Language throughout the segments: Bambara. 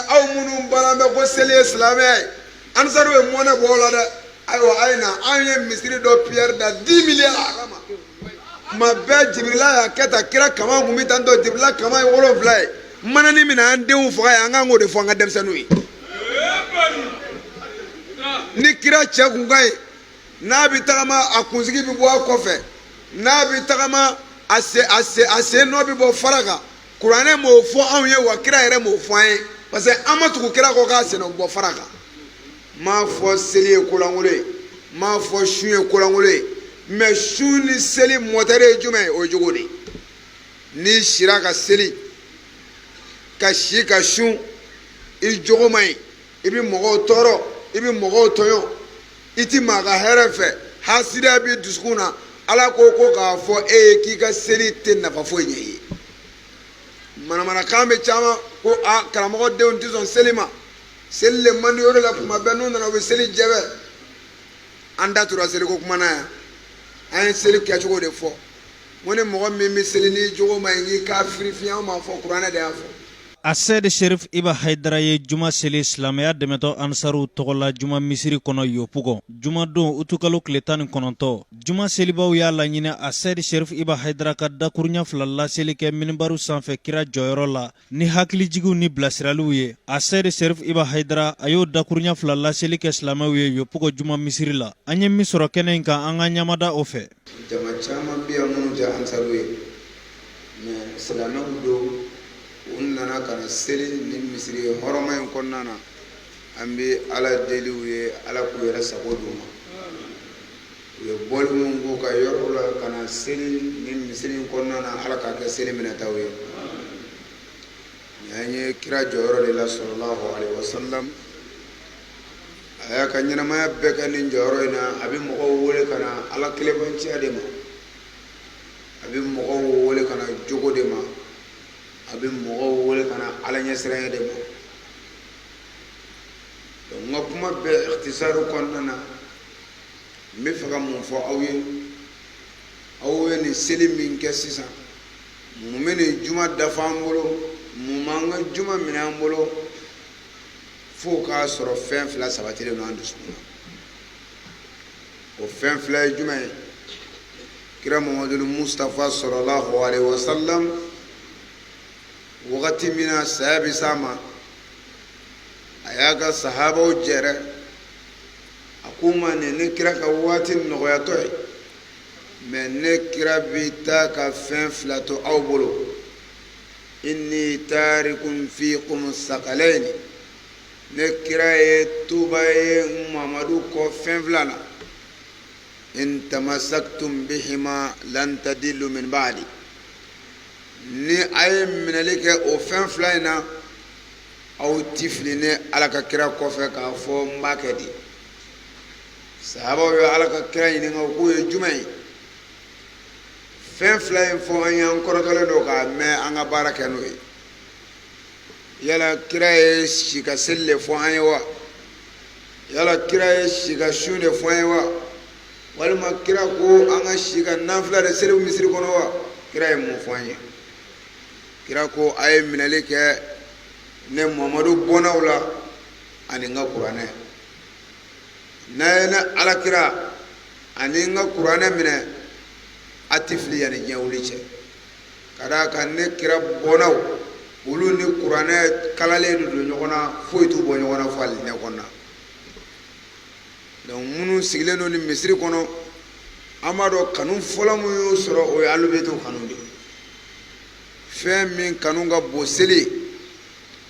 aw minnu bala bɛ ko seli ye silamɛ ye ansaru ye mɔnɛ bɔ o la dɛ ayiwa a ye na an ye misiri dɔ piyɛri da 10 milliards a kama tuma bɛɛ jibirila y'a kɛ tan kira kama kun bɛ tan tɔ jibirila kama ye 7 ye manani min na an denw faga ye an kan k'o de fɔ an ka denmisɛnninw ye ni kira cɛ kun ka ɲi n'a bɛ tagama a kunsigi bɛ bɔ a kɔfɛ n'a bɛ tagama a sen nɔ bɛ bɔ fara kan kuranɛ m'o fɔ anw ye wa kira yɛrɛ m'o fɔ an ye parce que an ma tugu kira kɔ k'a sen nɔ bɔ fara kan m'a fɔ seli ye kolankolon ye m'a fɔ su ye kolankolon ye mais su ni seli mɔtɛri ye jumɛn ye o ye cogo di n'i sira ka seli ka si ka sun i jogo man ɲi i bɛ mɔgɔw tɔɔrɔ i bɛ mɔgɔw tɔɲɔ i ti maa ka hɛrɛ fɛ hasidiya b'i dusukun na ala ko k'a fɔ e ye k'i ka seli tɛ nafa foyi ɲɛ i ye manamanakan bɛ caman ko a karamɔgɔ denw tɛ sɔn seli ma seli le man di o de la tuma bɛɛ n'u nana u bɛ seli jɛbɛ an da tora seliko kuma na yan an ye seli kɛcogo de fɔ ko ni mɔgɔ min bɛ seli n'i jogo man ɲi k'i k'a firifiɲɛ anw m'a fɔ kuranɛ de y'a fɔ. Ased Sherif Iba Haidara ye juma seli silamɛya dɛmɛtɔ ansaru tɔgɔ la juma misiri kɔnɔ Yopugo juma don utukalo tile 19 juma selibaw y'a laɲini Ased Sherif Iba Haidara ka dakuruɲa 2 laseli kɛ minbaru sanfɛ kira jɔyɔrɔ la ni hakilijigiw ni bilasiraliw ye Ased Sherif Iba Haidara a y'o dakuruɲa 2 laseli kɛ silamɛw ye Yopugo juma misiri la an ye min sɔrɔ kɛnɛ in kan an ka ɲamada o fɛ jama caman bɛ yan minnu tɛ ansaru ye mais silamɛw don u nana ka na seli ni misiri ye hɔrɔma in kɔnɔna na an bɛ ala deli u ye ala k'u yɛrɛ sago d'u ma u ye bɔli min k'u ka yɔrɔ la ka na seli ni misiri in kɔnɔna na ala k'a kɛ seli minɛtaw ye an ye kira jɔyɔrɔ de la sallallahu alaihi wasallam a y'a ka ɲɛnamaya bɛɛ kɛ nin jɔyɔrɔ in na a bɛ mɔgɔw wele ka na ala kelenbanciya de ma a bɛ mɔgɔw wele ka na jogo de ma a bɛ mɔgɔw wele ka na ala ɲɛsiranya de ma donc n ka kuma bɛɛ ikhtisaru kɔnɔna na n bɛ fɛ ka mun fɔ aw ye nin seli min kɛ sisan mun bɛ nin juma dafa an bolo mun b'an ka juma minɛ an bolo fo k'a sɔrɔ fɛn 2 sabatilen don an dusukun na o fɛn 2 ye jumɛn ye kira Muhamadu Mustafa sallallahu alaihi wasallam wagati min na saya bɛ s'a ma a y'a ka sahabaw jɛrɛ a k'u ma nin ne kira ka waati nɔgɔyatɔ ye mais ne kira bɛ taa ka fɛn 2 to aw bolo inni tarikun fiikum saqalaini ne kira ye tuba ye Muhamadu kɔ fɛn 2 la in tamassaktum bihima lan tadillu min ba'di ni a ye minɛli kɛ o fɛn 2 in na aw ti fili ne ala ka kira kɔfɛ k'a fɔ n b'a kɛ di sahabaw ye ala ka kira ɲininka k'o ye jumɛn ye fɛn 2 in fɔ an ye an kɔrɔtɔlen don k'a mɛn an ka baara kɛ n'o ye yala kira ye si ka seli de fɔ an ye wa yala kira ye si ka su de fɔ an ye wa walima kira ko an ka si ka nafila de seli misiri kɔnɔ wa kira ye mun fɔ an ye kira ko a ye minɛli kɛ ne Muhamadu bɔnnaw la ani n ka kuranɛ n'a ye ne alakira ani n ka kuranɛ minɛ a ti fili yanni diɲɛ wuli cɛ ka d'a kan ne kira bɔnnaw olu ni kuranɛ kalalen de don ɲɔgɔn na foyi t'u bɔ ɲɔgɔn na fo alijinɛ kɔnɔna donc minnu sigilen don nin misiri kɔnɔ an b'a dɔn kanu fɔlɔ min y'u sɔrɔ o ye alubɛtiw kanu de fɛn min kanu ka bon seli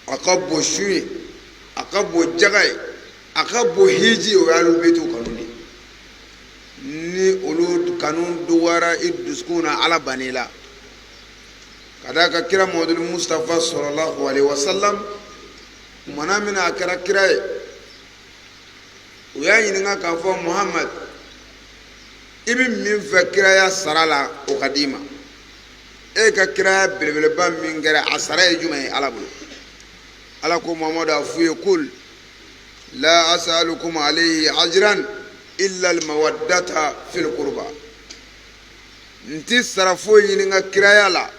a ka bon su ye a ka bon jaga ye a ka bon hiji o ye alubɛtiw kanu de ni olu kanu dɔgɔyara i dusukun na ala ban'i la ka d'a kan kira Muhamadu Mustafa sallallahu alaihi wasallam tumana min na a kɛra kira ye u y'a ɲininka k'a fɔ Muhammad i bɛ min fɛ kiraya sara la o ka d'i ma e ka kiraya belebeleba min kɛra a sara ye jumɛn ye ala bolo ala ko Muhammadu a f'u ye kul la as'alukum alayhi ajran illa al-mawaddata fil qurba n ti sara foyi ɲini n ka kiraya la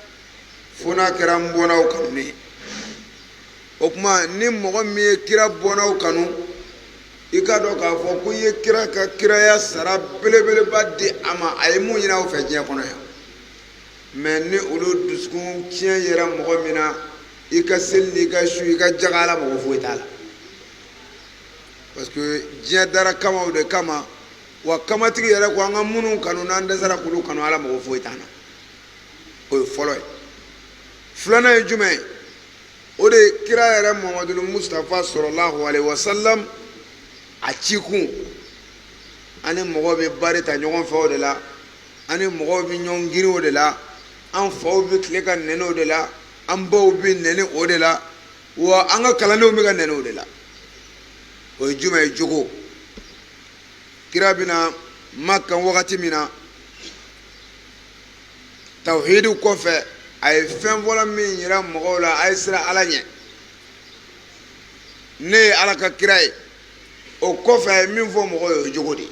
fo n'a kɛra n bɔnnaw kanu ne o kuma ni mɔgɔ min ye kira bɔnnaw kanu i ka dɔn k'a fɔ ko i ye kira ka kiraya sara belebeleba di a ma a ye mun ɲini aw fɛ diɲɛ kɔnɔ yan mais ni olu dusukun tiɲɛ yera mɔgɔ min na i ka seli ni i ka su i ka jaga ala mɔgɔ foyi t'a la parce que diɲɛ dara kamaw de kama wa kamatigi yɛrɛ ko an ka minnu kanu n'an dɛsɛra k'olu kanu ala mɔgɔ foyi t'an na o ye fɔlɔ ye filanan ye jumɛn ye o de ye kira yɛrɛ muhamadu mustafa sallallahu alaihi wasallam a cikun ani mɔgɔw bɛ bari ta ɲɔgɔn fɛ o de la ani mɔgɔw bɛ ɲɔgɔn girin o de la an faw bɛ tile ka nɛnɛ o de la an baw bɛ nɛnɛ o de la wa an ka kalandenw bɛ ka nɛnɛ o de la o ye jumɛn ye jogo kira bɛna Maka wagati min na tawhidu kɔfɛ a ye fɛn fɔlɔ min yira mɔgɔw la a ye siran ala ɲɛ ne ye ala ka kira ye o kɔfɛ a ye min fɔ mɔgɔw ye o ye jogo de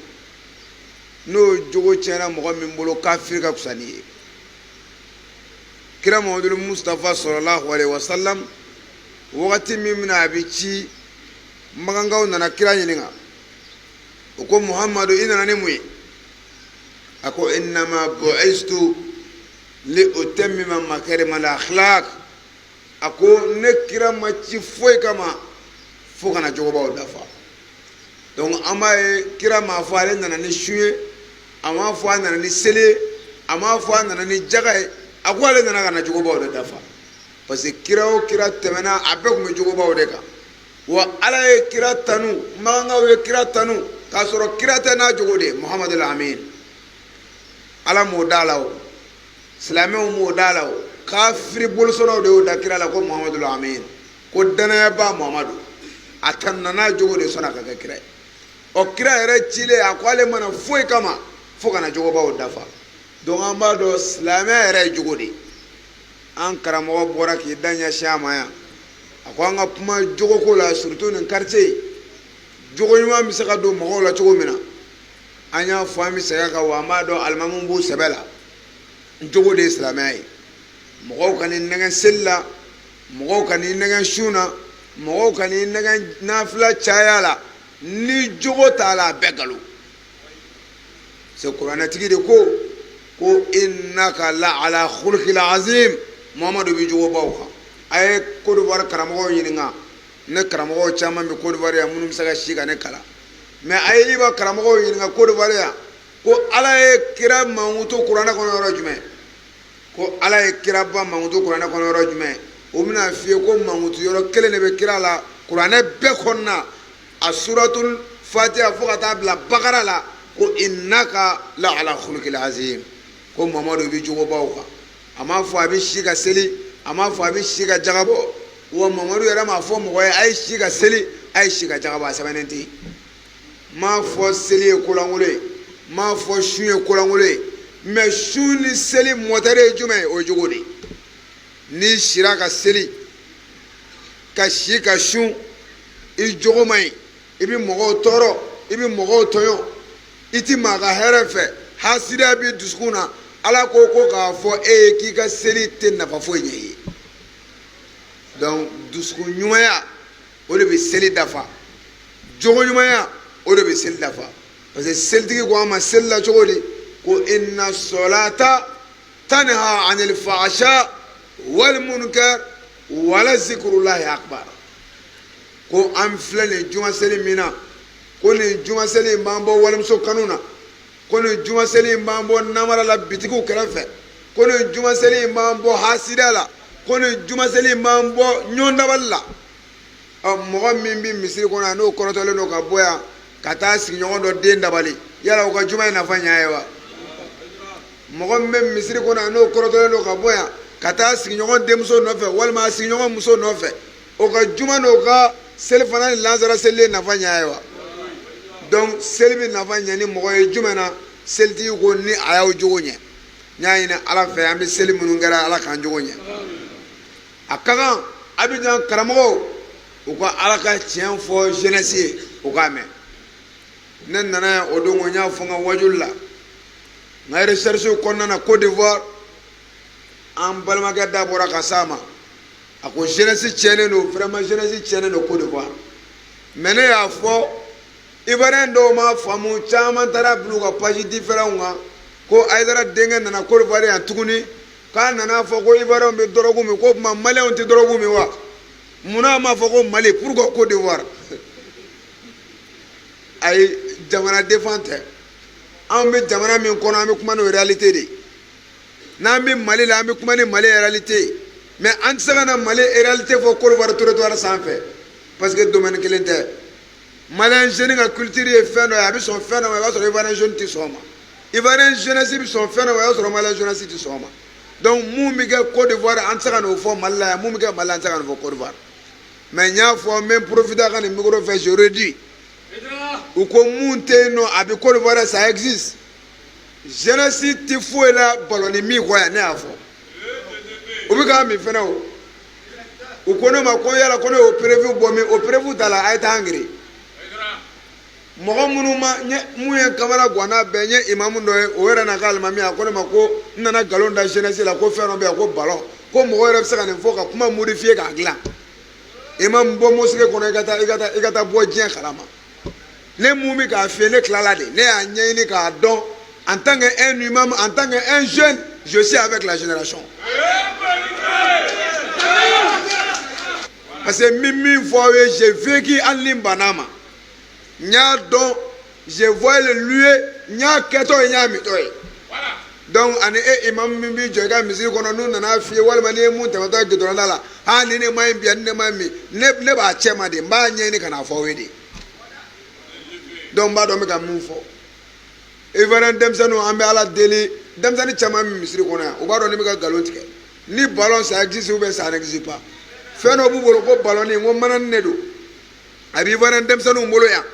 n'o jogo tiɲɛna mɔgɔ min bolo kafiri ka fisa ni ye kira muhamadu mustafa sallallahu alaihi wasallam wagati min bɛna a bɛ ci magankaw nana kira ɲininka o ko muhamadu i nana ni mun ye a ko innama bu'istu li utammima makarima al akhlaq a ko ne kira ma ci foyi kama fo kana jogobaw dafa donc an b'a ye kira m'a fɔ ale nana ni su ye a m'a fɔ a nana ni seli ye a m'a fɔ a nana ni jaga ye a ko ale nana kana jogobaw de dafa parce que kira o kira tɛmɛna a bɛɛ tun bɛ jogobaw de kan wa ala ye kira tanu magankaw ye kira tanu k'a sɔrɔ kira tɛ n'a jogo de muhamadu amin ala m'o da la o silamɛw m'o da la o kafiri bolisɔnnaw de y'o da kira la ko muhamadu amin ko danayaba muhamadu a tanuna n'a jogo de sɔnna ka kɛ kira ye ɔ kira yɛrɛ cilen a ko ale mana foyi kama fo kana jogobaw dafa donc an b'a dɔn silamɛ yɛrɛ ye jogo de an karamɔgɔ bɔra k'i da ɲɛsin a ma yan a ko an ka kuma jogoko la surtout nin quartier jogo ɲuman bɛ se ka don mɔgɔw la cogo min na an y'a fɔ an bɛ segin kan wa an b'a dɔn alimamu b'u sɛbɛ la jogo de ye silamɛya ye mɔgɔw ka n'i nɛgɛn seli la mɔgɔw ka n'i nɛgɛn sun na mɔgɔw ka n'i nɛgɛn nafila caya la ni jogo t'a la a bɛɛ nkalon c'est kuranɛtigi de ko innaka la ala khuluqil azim muhamadu bɛ jogobaw kan a ye Côte d'Ivoire karamɔgɔw ɲininka ne karamɔgɔw caman bɛ Côte d'Ivoire yan minnu bɛ se ka si ka ne kalan mais a ye Iba karamɔgɔw ɲininka Côte d'Ivoire yan ko ala ye kira mankutu kuranɛ kɔnɔ yɔrɔ jumɛn ko ala ye kira ba mankutu kuranɛ kɔnɔ yɔrɔ jumɛn o bɛna f'i ye ko mankutu yɔrɔ kelen de bɛ kira la kuranɛ bɛɛ kɔnɔna a suratul fatiha fo ka taa bila bakara la ko innaka la ala khuluqil azim ko mamadu bɛ jogobaw kan a m'a fɔ a bɛ si ka seli a m'a fɔ a bɛ si ka jaga bɔ wa mamadu yɛrɛ m'a fɔ mɔgɔ ye a ye si ka seli a ye si ka jaga bɔ a sɛbɛnnen tɛ m'a fɔ seli ye kolankolon ye m'a fɔ sun ye kolankolon ye mais sun ni seli mɔtɛri ye jumɛn ye o ye jogo de n'i sira ka seli ka si ka sun i jogo man ɲi i bɛ mɔgɔw tɔɔrɔ i bɛ mɔgɔw tɔɲɔ i tɛ maa ka hɛrɛ fɛ hasidiya b'i dusukun na ala ko k'a fɔ e ye k'i ka seli tɛ nafa foyi ɲɛ i ye donc dusukun ɲumanya o de bɛ seli dafa jogo ɲumanya o de bɛ seli dafa parce que selitigi ko an ma seli la cogo di ko inna solata tanha anil fahsha wal munkar wala zikrullahi akbar ko an filɛ nin juma seli min na ko nin juma seli in b'an bɔ walimuso kanu na ko nin juma seli in b'an bɔ namara la bitigiw kɛrɛfɛ ko nin juma seli in b'an bɔ hasidiya la ko nin juma seli in b'an bɔ ɲɔgɔn dabali la mɔgɔ min bɛ misiri kɔnɔ yan n'o kɔrɔtɔlen don ka bɔ yan ka taa sigiɲɔgɔn dɔ den dabali yala o ka juma in nafa ɲɛ ye wa mɔgɔ min bɛ misiri kɔnɔ yan n'o kɔrɔtɔlen don ka bɔ yan ka taa sigiɲɔgɔn denmuso nɔfɛ walima a sigiɲɔgɔn muso nɔfɛ o ka juma n'o ka seli fana ni lansara seli nafa ɲɛ ye wa donc seli bɛ nafa ɲɛ ni mɔgɔ ye jumɛn na selitigi ko ni a y'aw jogo ɲɛ n y'a ɲini ala fɛ an bɛ seli minnu kɛra ala k'an jogo ɲɛ a ka kan Abidjan karamɔgɔw u ka ala ka tiɲɛ fɔ jeunesse ye u k'a mɛn ne nana yan o don n y'a fɔ n ka wajuli la n ka recherche kɔnɔna na Côte d'Ivoire an balimakɛ da bɔra ka s'a ma a ko jeunesse tiɲɛnen don vraiment jeunesse tiɲɛnen don Côte d'Ivoire mais ne y'a fɔ Ivoirien dɔw ma faamu caman taara bila u ka page différents kan ko Aïdara denkɛ nana Côte d'Ivoire yan tuguni k'a nana fɔ ko Ivoirien bɛ drogue min ko tuma Malien tɛ drogue min wa munna a ma fɔ ko Mali pourquoi Côte d'Ivoire ayi jamana défend tɛ an bɛ jamana min kɔnɔ an bɛ kuma n'o réalité de n'an bɛ Mali la an bɛ kuma ni Mali réalité mais an tɛ se ka na Mali réalité fɔ Côte d'Ivoire territoire sanfɛ parce que domaine kelen tɛ Malien jeune ka culture ye fɛn dɔ ye a bɛ sɔn fɛn dɔ ma i b'a sɔrɔ Ivoirien jeune tɛ sɔn o ma Ivoirien jeunesse bɛ sɔn fɛn dɔ ma i b'a sɔrɔ Malien jeunesse tɛ sɔn o ma donc mun bɛ kɛ Côte d'Ivoire an tɛ se ka n'o fɔ Mali la yan mun bɛ kɛ Mali la an tɛ se ka n'o fɔ Côte d'Ivoire mais n y'a fɔ n bɛ profiter a ka nin micro fɛ je redis u ko mun tɛ yen nɔ a bɛ Côte d'Ivoire ça existe jeunesse tɛ foyi la ballonni min kɔ yan ne y'a fɔ u bɛ k'a min fɛnɛ o u ko ne ma ko yala ko ne y'o prévu bɔ min o prévu t'a la a ye taa engrais mɔgɔ minnu ma mun ye kamara ganna bɛɛ n ye imamu dɔ ye o yɛrɛ n'a ka alimami a ko ne ma ko n nana nkalon da jeunesse la ko fɛn dɔ bɛ yan ko ballon ko mɔgɔ yɛrɛ bɛ se ka nin fɔ ka kuma modifier k'a dilan imamu bɔ mosquée kɔnɔ i ka taa bɔ diɲɛ kalama ne mun bɛ k'a fiyɛ ne tilala de ne y'a ɲɛɲini k'a dɔn en tant qu'un imam en tant qu'un jeune je suis avec la génération parce que min fɔ aw ye j'ai vécu hali ni n banna ma n y'a dɔn je vois le lieu n y'a kɛtɔ ye n y'a mitɔ ye donc ani e imam min b'i jɔ i ka misiri kɔnɔ n'u nana f'i ye walima n'i ye mun tɛmɛtɔ ye gudɔrɔnda la aa ni ne ma ɲi bi ani ne ma ɲi min ne b'a cɛ ma de n b'a ɲɛɲini ka n'a fɔ aw ye de donc n b'a dɔn n bɛ ka mun fɔ Ivoirien denmisɛnninw an bɛ Ala deli denmisɛnnin caman min misiri kɔnɔ yan u b'a dɔn ne bɛ ka nkalon tigɛ ni ballon ça existe ou bien ça n'existe pas fɛn dɔ b'u bolo ko ballonni n ko manani de don a bɛ Ivoirien denmisɛnninw bolo yan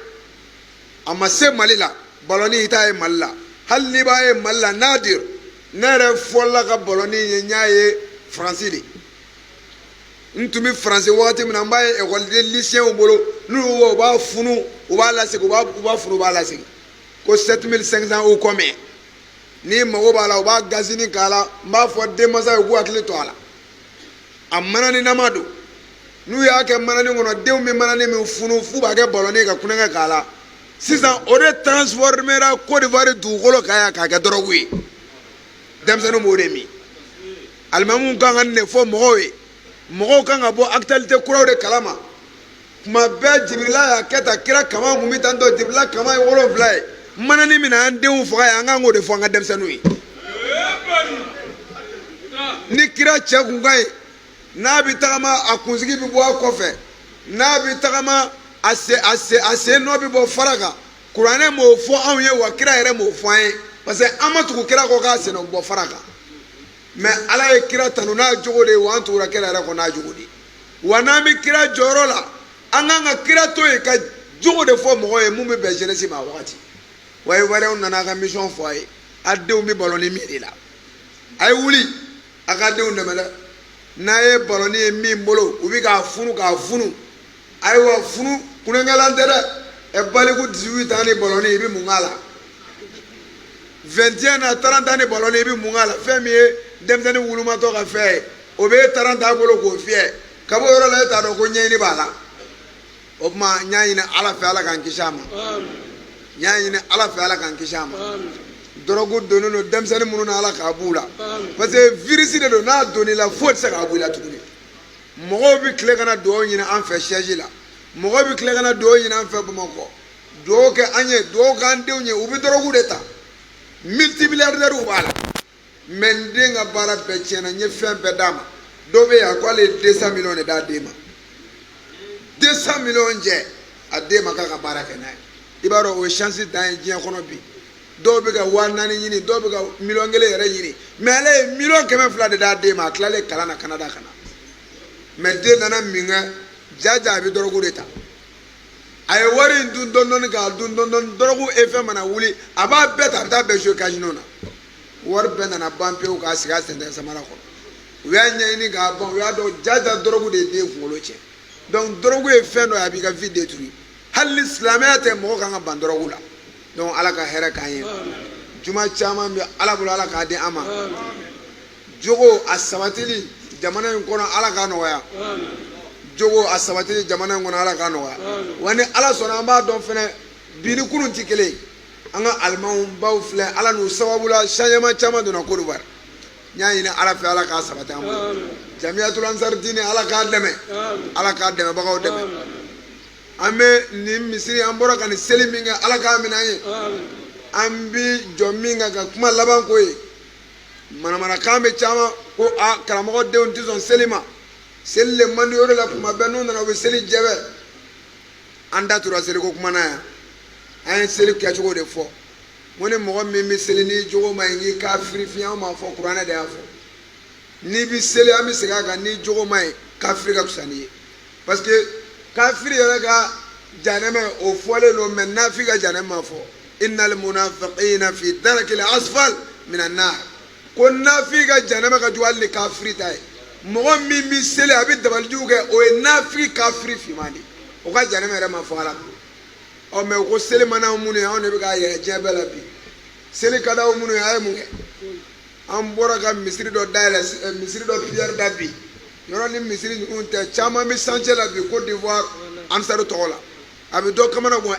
a ma se Mali la ballonni i t'a ye Mali la hali n'i b'a ye Mali la Nadir ne yɛrɛ fɔlɔla ka ballonni ye n y'a ye Faransi de n tun bɛ Faransi wagati min na n b'a ye ekɔliden lycéens bolo n'u y'o u b'a funu u b'a lasegin u b'a funu u b'a lasegin ko 7500 ou combien ni mago b'a la u b'a gazini k'a la n b'a fɔ denmansa ye u k'u hakili to a la a manani nama don n'u y'a kɛ manani kɔnɔ denw bɛ manani min funu f'u b'a kɛ ballonni ka kulonkɛ k'a la sisan o de transformera Côte d'Ivoire dugukolo kan yan k'a kɛ dɔrɔgu ye denmisɛnninw b'o de min alimamuw kan ka nin de fɔ mɔgɔw ye mɔgɔw kan ka bɔ actualité kuraw de kalama tuma bɛɛ Jibirila y'a kɛ tan kira kama kun bɛ tan tɔ Jibirila kama ye 7 ye manani min na an denw faga ye an kan k'o de fɔ an ka denmisɛnninw ye ni kira cɛ kun ka ɲi n'a bɛ tagama a kunsigi bɛ bɔ a kɔfɛ n'a bɛ tagama a sen nɔ bɛ bɔ fara kan kuranɛ m'o fɔ anw ye wa kira yɛrɛ m'o fɔ an ye parce que an ma tugu kira kɔ k'a sen nɔ bɔ fara kan mais Ala ye kira tanu n'a jogo de ye wa an tugura kira yɛrɛ kɔ n'a jogo de ye wa n'an bɛ kira jɔyɔrɔ la an kan ka kira to yen ka jogo de fɔ mɔgɔw ye mun bɛ bɛn jeunesse ma wagati wa Ivoirien nana a ka mission fɔ a ye a denw bɛ ballonni min de la a ye wuli a ka denw dɛmɛ dɛ n'a ye ballonni ye min bolo u bɛ k'a funu ayiwa funu kulonkɛlan tɛ dɛ ɛ baliku 18 ans ni ballonni i bɛ mun k'a la 21 na 30 ans ni ballonni i bɛ mun k'a la fɛn min ye denmisɛnnin wulumatɔ ka fɛn ye o bɛ 30 ans bolo k'o fiyɛ ka bɔ yɔrɔ la e t'a dɔn ko ɲɛɲini b'a la o tuma n y'a ɲini Ala fɛ Ala k'an kisi a ma n y'a ɲini Ala fɛ Ala k'an kisi a ma dɔrɔgu donnen don denmisɛnnin minnu na Ala k'a b'u la parce que virus de don n'a donn'i la foyi tɛ se k'a bɔ i la tuguni mɔgɔw bɛ tile ka na dugawu ɲini an fɛ siège la mɔgɔw bɛ tile ka na dugawu ɲini an fɛ Bamakɔ dugawu kɛ an ye dugawu k'an denw ye u bɛ dɔrɔgu de ta multimilliardaires b'a la mais n den ka baara bɛɛ tiɲɛna n ye fɛn bɛɛ d'a ma dɔ bɛ yen a ko ale ye 200 millions de d'a den ma 200 millions jɛ a den ma k'a ka baara kɛ n'a ye i b'a dɔn o ye chance dan ye diɲɛ kɔnɔ bi dɔw bɛ ka 400 ɲini dɔw bɛ ka 1 million yɛrɛ ɲini mais ale ye 1,200,000 de d'a den ma a tilalen kalan na Canada ka na mais den nana min kɛ jaja a bɛ dɔrɔgu de ta a ye wari in dun dɔɔni k'a dun dɔɔni dɔrɔgu effet mana wuli a b'a bɛɛ ta a bɛ taa bɛɛ jouer casino na wari bɛɛ nana ban pewu k'a sigi a sɛntɛn samara kɔnɔ u y'a ɲɛɲini k'a ban u y'a dɔn jaja dɔrɔgu de ye den kunkolo tiɲɛ donc dɔrɔgu ye fɛn dɔ ye a b'i ka vie détruire hali ni silamɛya tɛ mɔgɔ kan ka ban dɔrɔgu la donc Ala ka hɛrɛ k'an ye juma caman bɛ Ala bolo Ala k'a di an ma jogo a sabatili jamana in kɔnɔ ala k'a nɔgɔya jogo a sabati jamana in kɔnɔ ala k'a nɔgɔya wa ni ala sɔnna an b'a dɔn fɛnɛ bi ni kunun tɛ kelen ye an ka alimaw baw filɛ ala n'u sababu la changement caman donna Côte d'Ivoire n y'a ɲini ala fɛ ala k'a sabati an bolo jamiyatul ansar diine ala k'a dɛmɛ ala k'a dɛmɛbagaw dɛmɛ an bɛ nin misiri an bɔra ka nin seli min kɛ ala k'a minɛ an ye an bi jɔ min kan ka kuma laban k'o ye manamanakan bɛ caman ko a karamɔgɔ denw tɛ sɔn seli ma seli le man di o de la kuma bɛɛ n'u nana u bɛ seli jɛbɛ an da tora seli ko kuma na yan an ye seli kɛcogo de fɔ mo ni mɔgɔ min bɛ seli n'i jogo ma ɲi k'i kafiri fiɲɛ an m'a fɔ kuranɛ de y'a fɔ n'i bɛ seli an bɛ segin a kan n'i jogo ma ɲi kafiri ka fisa n'i ye parce que kafiri yɛrɛ ka janɛmɛ o fɔlen don mɛ nafi ka janɛmɛ ma fɔ innal munafiqina fi darakil asfal minan nar ko nafi ka janɛmɛ ka jugu hali ni kafiri ta ye mɔgɔ min bɛ seli a bɛ dabalijugu kɛ o ye nafi kafiri finman de o ka janɛmɛ yɛrɛ ma fɔ ala ɔ mɛ ko seli mana minnu ye anw de bɛ k'a yɛrɛ diɲɛ bɛɛ la bi seli ka d'aw minnu ye a ye mun kɛ an bɔra ka misiri dɔ dayɛlɛ misiri dɔ piyɛri da bi yɔrɔ ni misiri ninnu tɛ caman bɛ santier la bi Côte d'Ivoire ansaru tɔgɔ la a bɛ dɔ kamana gan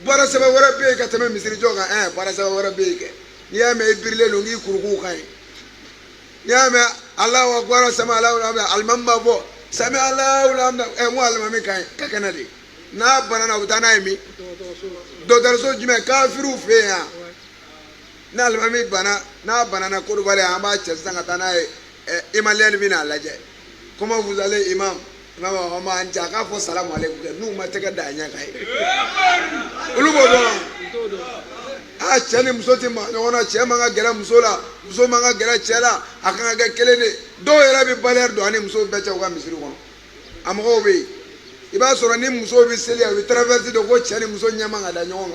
baara sɛbɛn wɛrɛ bɛ yen ka tɛmɛ misiri jɔ kan baara sɛbɛn wɛrɛ bɛ yen kɛ n'i y'a mɛn i birilen don k'i kurukuw ka ɲi n'i y'a mɛn Allahu akbar sami Allahu liman alimami b'a fɔ sami Allahu liman n ko alimami ka ɲi ka kɛnɛ de n'a banana u bɛ taa n'a ye min dɔgɔtɔrɔso jumɛn kafiriw fɛ yen yan ni alimami bana n'a banana Côte d'Ivoire an b'a cɛ sisan ka taa n'a ye imaliyɛn bɛ n'a lajɛ comment vous allez imam imam an b'an cɛ a k'a fɔ salamu aleykum kɛ n'u ma tɛgɛ da a ɲɛ kan ye olu b'o dɔn a cɛ ni muso tɛ maa ɲɔgɔn na cɛ man ka gɛrɛ muso la muso man ka gɛrɛ cɛ la a kan ka kɛ kelen de dɔw yɛrɛ bɛ baliyɛri don a ni muso bɛɛ cɛ u ka misiri kɔnɔ a mɔgɔw bɛ yen i b'a sɔrɔ ni muso bɛ seli u bɛ traverser de ko cɛ ni muso ɲɛ man ka da ɲɔgɔn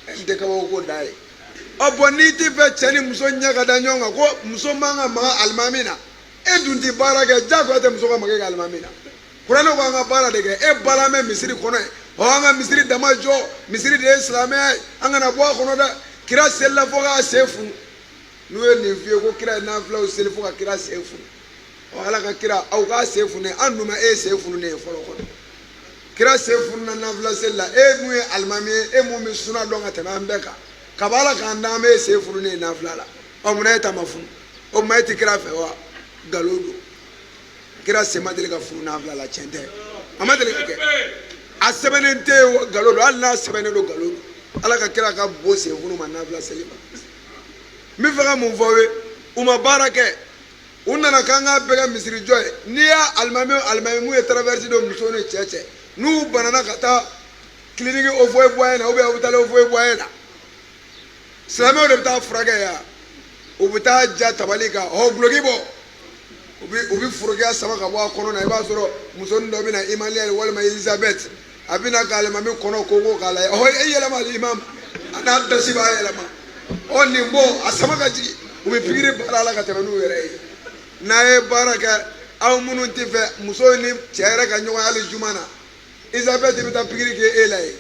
kan n tɛ kabako ko da ye ɔ bɔn n'i tɛ fɛ cɛ ni muso ɲɛ ka da ɲɔgɔn kan ko muso man ka maga alimami na e dun tɛ baara kɛ diyagoya tɛ muso ka maga e ka alimami na kuranɛ ko an ka baara de kɛ e baara mɛn misiri kɔnɔ ye ɔ an ka misiri dama jɔ misiri de ye silamɛya ye an kana bɔ a kɔnɔ dɛ kira selila fo k'a sen funu n'u ye nin f'i ye ko kira ye nafilaw seli fo ka kira sen funu ɔ ala ka kira aw k'a sen funu an dun ma e sen funu ne ye fɔlɔ kɔnɔ kira sen fununa nafila seli la e mun ye alimami ye e mun bɛ suna dɔn ka tɛmɛ an bɛɛ kan kaba ala k'an da an bɛ sen funu ne ye nafila la ɔ munna e ta ma funu o tuma e tɛ kira fɛ wa nkalon don kira sen ma deli ka funu nafila la tiɲɛ tɛ a ma deli ka kɛ a sɛbɛnnen tɛ yen nkalon don hali n'a sɛbɛnnen don nkalon don ala ka kira ka bo sen funu ma nafila seli ma n bɛ fɛ ka mun fɔ aw ye u ma baara kɛ u nana k'an k'a bɛɛ kɛ misiri jɔ ye n'i y'a alimami mun ye traverse don muso ni cɛ cɛ n'u banana ka taa clinique au foyer bɔ na ou bien hôpital au foyer bɔ na silamɛw de bɛ taa furakɛ yan u bɛ taa ja tabali kan ɔ guloki bɔ u bɛ forokiya sama ka bɔ a kɔnɔ na i b'a sɔrɔ musonin dɔ bɛ na Imaliyɛn walima Elisabeth a bɛ na ka alimami kɔnɔ koko k'a lajɛ ɔ e yɛlɛma imam a n'a dasi b'a yɛlɛma ɔ nin bɔ a sama ka jigin u bɛ pikiri baara la ka tɛmɛ n'u yɛrɛ ye n'a ye baara kɛ aw minnu tɛ fɛ muso ni cɛ yɛrɛ ka ɲɔgɔn hali juma na Elisabeth bɛ taa pikiri kɛ e la ye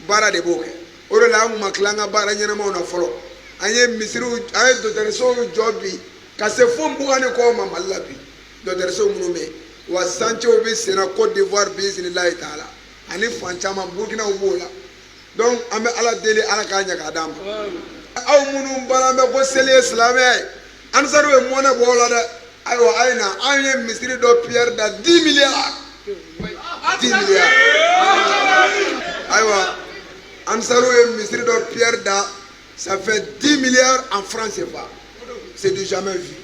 baara de b'o kɛ o de la an kun ma tila an ka baara ɲɛnamaw na fɔlɔ an ye misiriw an ye dɔgɔtɔrɔsow jɔ bi ka se fo mugan ni kɔ ma Mali la bi dɔgɔtɔrɔso minnu bɛ yen wa santiw bɛ sen na Côte d'Ivoire bisimilayi taala ani fan caman Burukinaw b'o la donc an bɛ ala deli ala k'a ɲɛ k'a d'an ma aw minnu baara bɛ ko seli ye silamɛya ye Ansaru ye mɔnɛ bɔ o la dɛ ayiwa a ye na an ye misiri dɔ piyɛri da 10 milliards 10 milliards ayiwa Ansaru ye misiri dɔ piyɛri da ça fait 10 milliards en francs CFA c'est du jamais vu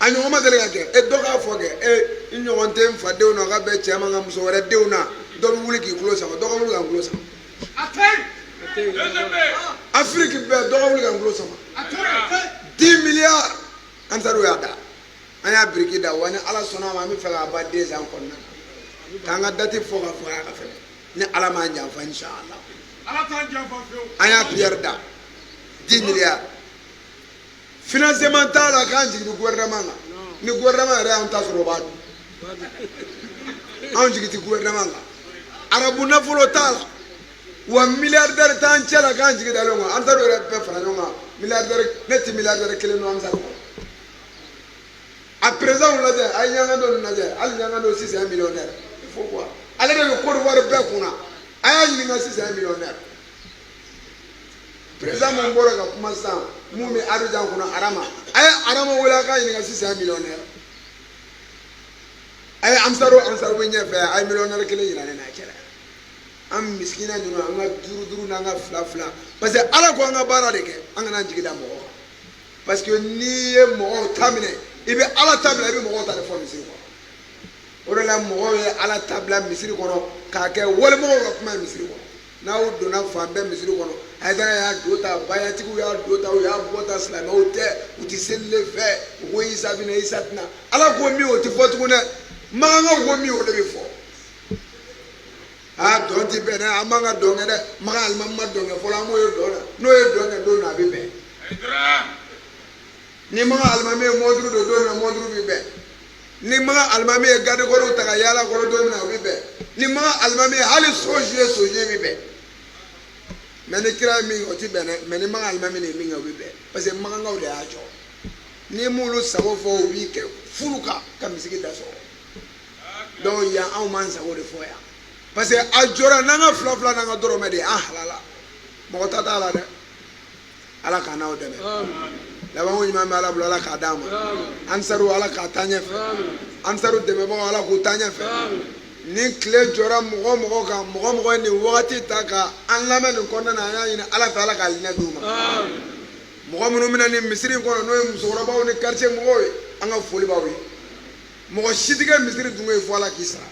a ɲɔgɔn ma deli ka kɛ e dɔ k'a fɔ kɛ e n ɲɔgɔn tɛ n fa denw na ka bɛn cɛ ma ka muso wɛrɛ denw na dɔ bɛ wuli k'i kulo sama dɔ ka wuli ka n kulo sama Afrique bɛɛ dɔ ka wuli ka n kulo sama 10 milliards Ansaru y'a da an y'a biriki da wa ni ala sɔnna ma an bɛ fɛ k'a ban 2 ans kɔnɔna na k'an ka date fɔ ka fɔ a ka fɛnɛ ni ala m'an janfa inshallah an y'a piyɛri da 10 milliards financement t'a la k'an jigi di gouvernement kan ni gouvernement yɛrɛ y'an ta sɔrɔ o b'a dun anw jigi ti gouvernement kan arabu nafolo t'a la wa milliardaire t'an cɛ la k'an jigi dalen kan Ansaru yɛrɛ bɛɛ fara ɲɔgɔn kan milliardaire ne ti milliardaire kelen dɔn Ansaru à présent on l'a dit ay ñanga do na je al ñanga do 6 millionnaire il faut quoi allez de Côte d'Ivoire be kuna ay ñi nga 6 millionnaire président mon bora ka kuma san mu mi Abidjan kuna arama ay arama wala ka ñi nga 6 millionnaire ay amsaro be ñefe ay millionnaire kele ñina na kele am miskina ñu nga duru na nga fla parce que ala ko nga bara de ke anga na jigida mo parce que ni ye mo tamine ibe ala tabla ibe mo ta de fo misiri ko o la mo ye ala tabla misiri ko ka ke wole mo ko kuma misiri ko na o do na fa be misiri ko ay da ya do ta baya ti ku ya do ta o ya bota islam o te o ti selle fe o isa bi na isa tna ala ko mi o ti fotu ko ne ma nga ko mi o de fo a don ti be na amanga do ngede ma alma ma do nge fo la mo yo do na no yo do nge do na bi be ni mga almami modru do na modru bi be ni mga almami gade ko ru taka yala ko do na bi be ni mga almami hali soje bi be mais ni kira mi o ti be na mais ni mga almami ni mi nga bi be parce que mga ngaw de a jo ni mulu sago fo wi ke fuluka ka misiki da so donc ya an man sago de fo ya parce que a jora na nga fla na nga doro me de halala mo ta ta la de ala kana o de laban ko ɲuman bɛ ala bolo ala k'a d'a ma ansaru ala k'a taa ɲɛfɛ ansaru dɛmɛbagaw ala k'u taa ɲɛfɛ ni tile jɔra mɔgɔ mɔgɔ kan mɔgɔ mɔgɔ ye nin wagati ta ka an lamɛn nin kɔnɔna na an y'a ɲini ala fɛ ala k'a hinɛ d'u ma mɔgɔ minnu bɛna nin misiri in kɔnɔ n'o ye musokɔrɔbaw ni quartier mɔgɔw ye an ka foli b'aw ye mɔgɔ si tɛ kɛ misiri dungo ye fo ala k'i sara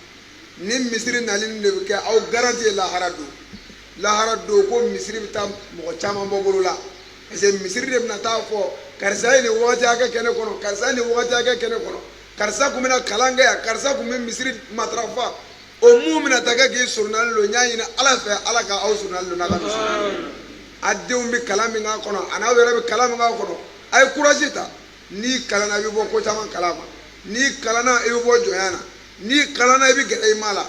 ni misiri nali de bɛ kɛ aw garanti ye lahara don ko misiri bɛ taa mɔgɔ caman bɔ bolo la parce que misiri de bɛna taa fɔ karisa ye nin wagati hakɛ kɛ ne kɔnɔ karisa ye nin wagati hakɛ kɛ ne kɔnɔ karisa kun bɛna kalan kɛ yan karisa kun bɛ misiri matarafa o mun bɛna taa kɛ k'i surunali don n y'a ɲini ala fɛ ala ka aw surunali don n'a ka misiri a denw bɛ kalan min k'a kɔnɔ a n'aw yɛrɛ bɛ kalan min k'a kɔnɔ a ye courage ta n'i kalanna i bɛ bɔ ko caman kalama n'i kalanna i bɛ bɔ jɔnya na n'i kalanna i bɛ gɛrɛ i ma la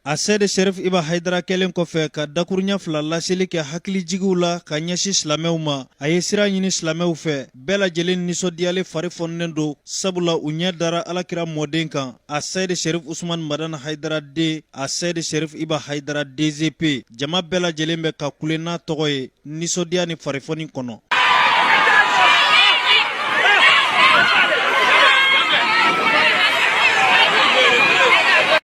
a sɛde sherif iba haidara kelen kɔfɛ ka dakurunya fila laseli kɛ hakilijigiw la ka ɲɛsi silamɛw ma a ye sira ɲini silamɛw fɛ bɛɛ lajɛlen nisɔndiyale fari fɔnnen don sabula u ɲɛ dara alakira mɔden kan a sɛde sherif usman madana haidara den a sɛde sherif iba haidara dzp jama bɛɛ lajɛlen bɛ ka kule n'a tɔgɔ ye nisɔndiya ni farifɔni kɔnɔ